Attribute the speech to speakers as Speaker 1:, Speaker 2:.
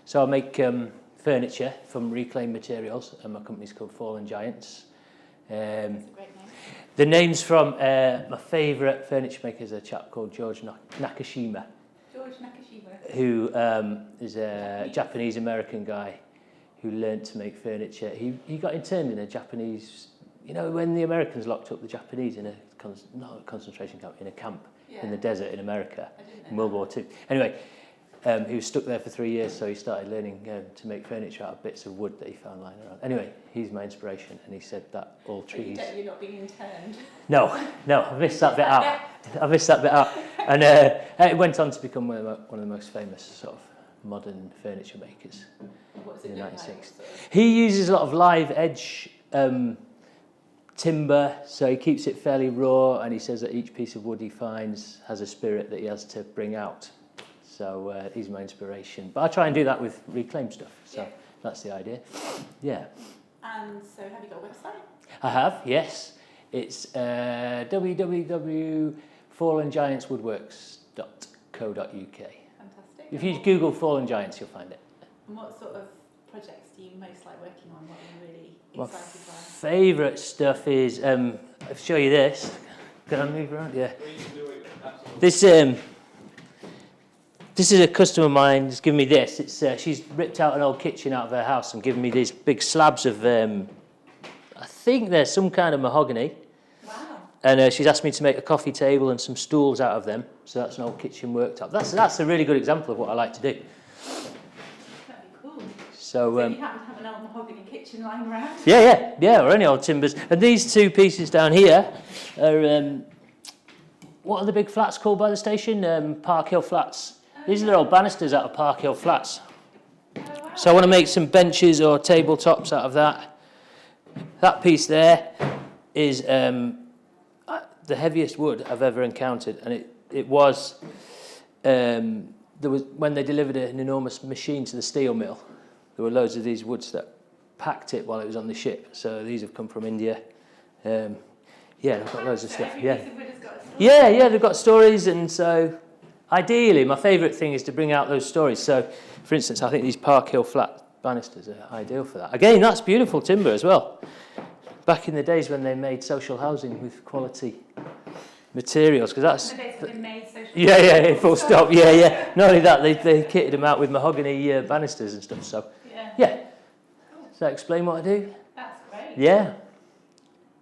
Speaker 1: So I make furniture from reclaimed materials, and my company's called Fallen Giants.
Speaker 2: That's a great name.
Speaker 1: The name's from my favourite furniture maker is a chap called George Nakashima.
Speaker 2: George Nakashima.
Speaker 1: Who is a Japanese-American guy who learnt to make furniture. He got interned in a Japanese, when the Americans locked up the Japanese in not a concentration camp, in a camp in the desert in America in World War II. Anyway, he was stuck there for 3 years, so he started learning to make furniture out of bits of wood that he found lying around. Anyway, he's my inspiration, and he said that all trees...
Speaker 2: You're not being interned?
Speaker 1: No, I missed that bit out. And it went on to become one of the most famous sort of modern furniture makers in the 1960s. He uses a lot of live edge timber, so he keeps it fairly raw, and he says that each piece of wood he finds has a spirit that he has to bring out. So he's my inspiration. But I try and do that with reclaimed stuff, so that's the idea. Yeah.
Speaker 2: And so have you got a website?
Speaker 1: I have, yes. It's www.fallengiantswoodworks.co.uk.
Speaker 2: Fantastic.
Speaker 1: If you Google Fallen Giants, you'll find it.
Speaker 2: And what sort of projects do you most like working on? What are you really
Speaker 1: My
Speaker 2: excited by?
Speaker 1: favourite stuff is, I'll show you this. Can I move around? Yeah. This is a customer of mine who's given me this. She's ripped out an old kitchen out of her house and given me these big slabs of, I think they're some kind of mahogany.
Speaker 2: Wow.
Speaker 1: And she's asked me to make a coffee table and some stools out of them. So that's an old kitchen worktop. That's a really good example of what I like to do.
Speaker 2: That'd be cool.
Speaker 1: So
Speaker 2: you happen to have an old mahogany kitchen lying around?
Speaker 1: Yeah, or any old timbers. And these two pieces down here are, what are the big flats called by the station? Park Hill Flats. These are the old banisters out of Park Hill Flats.
Speaker 2: Oh, wow.
Speaker 1: So I want to make some benches or tabletops out of that. That piece there is the heaviest wood I've ever encountered, and it was when they delivered an enormous machine to the steel mill. There were loads of these woods that packed it while it was on the ship. So these have come from India. They've got loads of stuff. They've got stories, and so ideally, my favourite thing is to bring out those stories. So, for instance, I think these Park Hill Flat banisters are ideal for that. Again, that's beautiful timber as well. Back in the days when they made social housing with quality materials, because that's...
Speaker 2: The days when they made social
Speaker 1: yeah, full stop, yeah. Not only that, they kitted them out with mahogany banisters and stuff, so... Yeah. Does that explain what I do?
Speaker 2: That's great.
Speaker 1: Yeah.